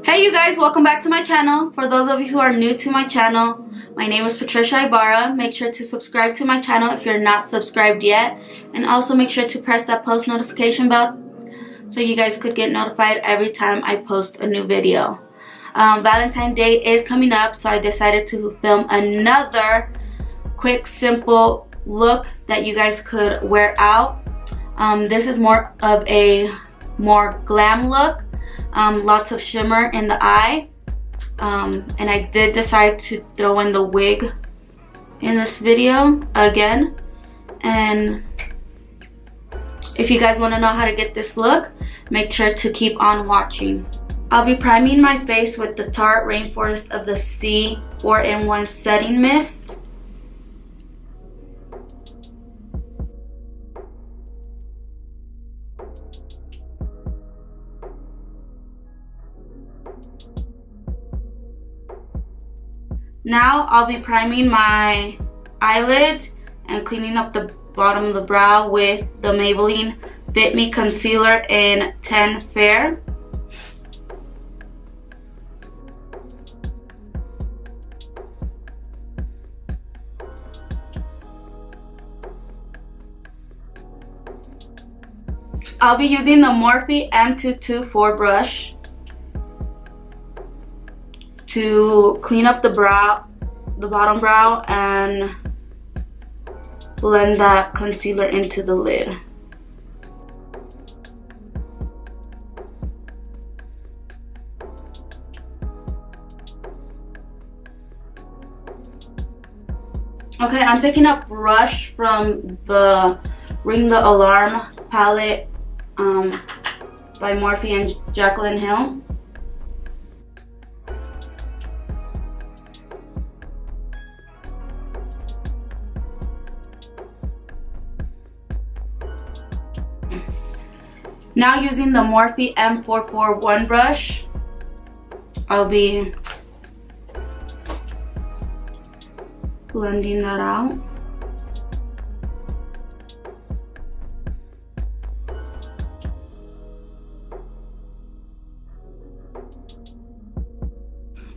Hey you guys, welcome back to my channel. For those of you who are new to my channel, my name is Patricia Ibarra. Make sure to subscribe to my channel if you're not subscribed yet, and also make sure to press that post notification bell so you guys could get notified every time I post a new video. Valentine's Day is coming up, so I decided to film another quick, simple look that you guys could wear out. This is more of a more glam look. Lots of shimmer in the eye, and I did decide to throw in the wig in this video again. And if you guys want to know how to get this look, make sure to keep on watching. I'll be priming my face with the Tarte Rainforest of the Sea 4-in-1 Setting Mist. Now I'll be priming my eyelids and cleaning up the bottom of the brow with the Maybelline Fit Me Concealer in 10 Fair. I'll be using the Morphe M224 brush to clean up the bottom brow and blend that concealer into the lid. Okay, I'm picking up Rush from the Ring the Alarm palette by Morphe and Jaclyn Hill. Now using the Morphe M441 brush, I'll be blending that out.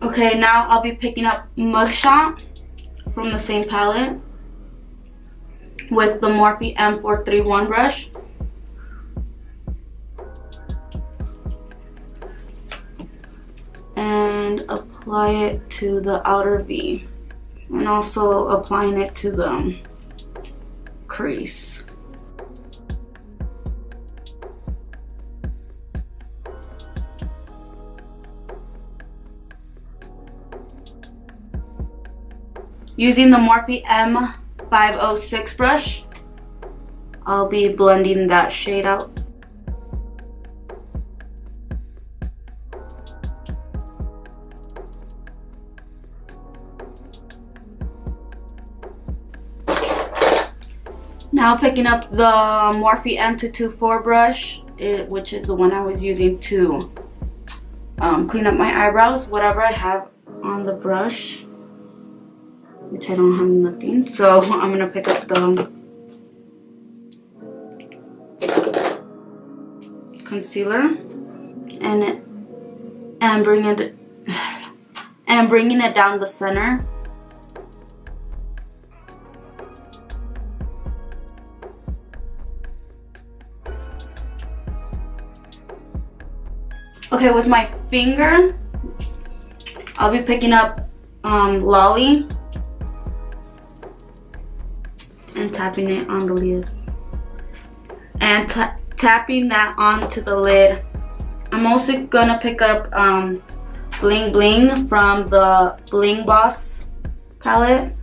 Okay, now I'll be picking up Mugshot from the same palette with the Morphe M431 brush. And apply it to the outer V, and also applying it to the crease. Using the Morphe M506 brush, I'll be blending that shade out. Now picking up the Morphe M224 brush, which is the one I was using to clean up my eyebrows, whatever I have on the brush, which I don't have nothing. So I'm gonna pick up the concealer and bringing it down the center. Okay, with my finger, I'll be picking up Lolly and tapping it on the lid. And tapping that onto the lid. I'm also gonna pick up Bling Bling from the Bling Boss palette.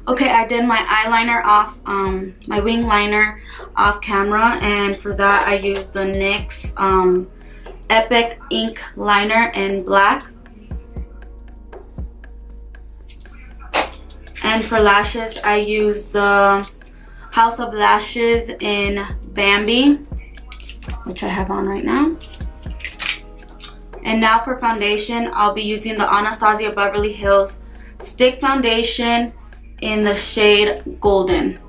Okay, I did my eyeliner off, my wing liner off camera, and for that I used the NYX Epic Ink Liner in black. And for lashes, I used the House of Lashes in Bambi, which I have on right now. And now for foundation, I'll be using the Anastasia Beverly Hills Stick Foundation in the shade Golden.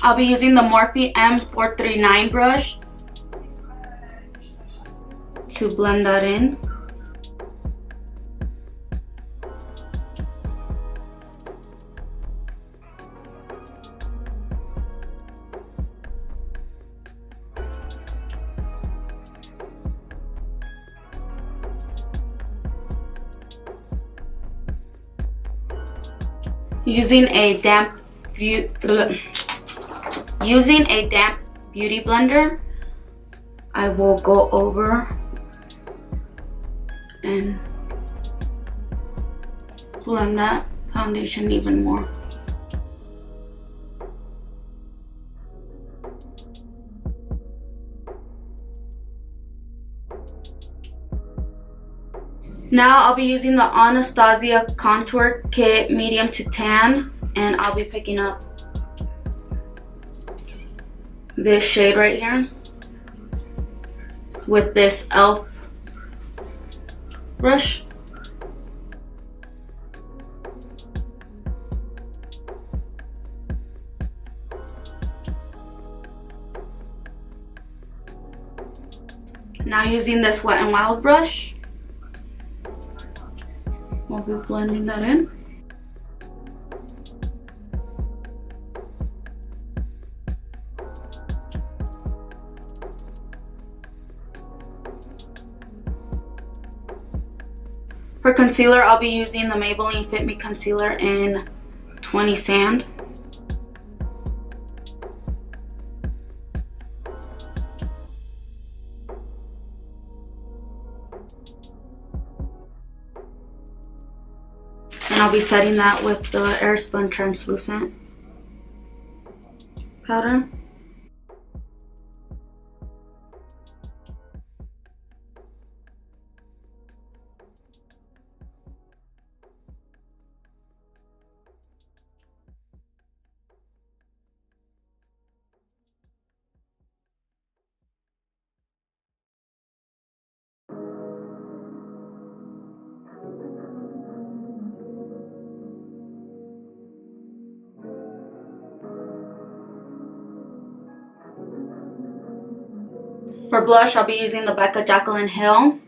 I'll be using the Morphe M439 brush to blend that in. Using a damp beauty blender, I will go over and blend that foundation even more. Now I'll be using the Anastasia Contour Kit Medium to Tan, and I'll be picking up this shade right here with this e.l.f. brush. Now using this Wet n Wild brush, we'll be blending that in. For concealer, I'll be using the Maybelline Fit Me Concealer in 20 Sand. And I'll be setting that with the Airspun Translucent powder. For blush, I'll be using the Becca Jaclyn Hill.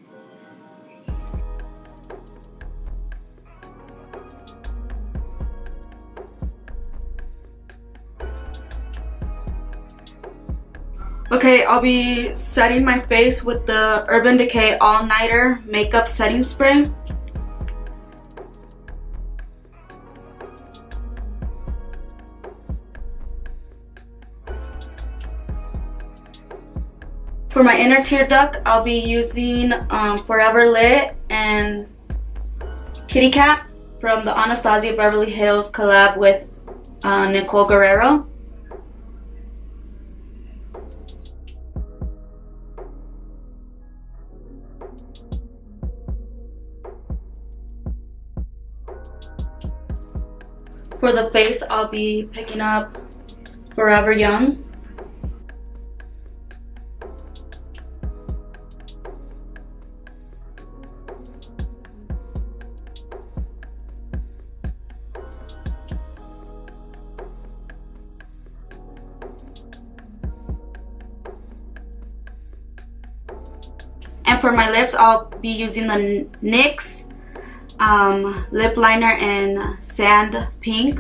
Okay, I'll be setting my face with the Urban Decay All Nighter Makeup Setting Spray. For my inner tear duct, I'll be using Forever Lit and Kitty Cat from the Anastasia Beverly Hills collab with Nicole Guerrero. For the face, I'll be picking up Forever Young. And for my lips, I'll be using the NYX lip liner in Sand Pink.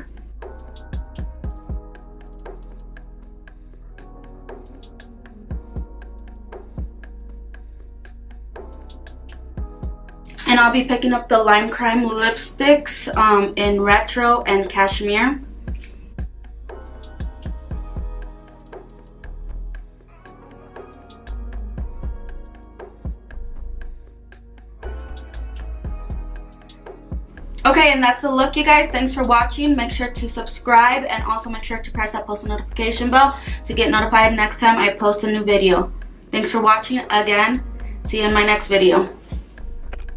And I'll be picking up the Lime Crime lipsticks in Retro and Cashmere. Okay, and that's the look, you guys. Thanks for watching. Make sure to subscribe and also make sure to press that post notification bell to get notified next time I post a new video. Thanks for watching again. See you in my next video.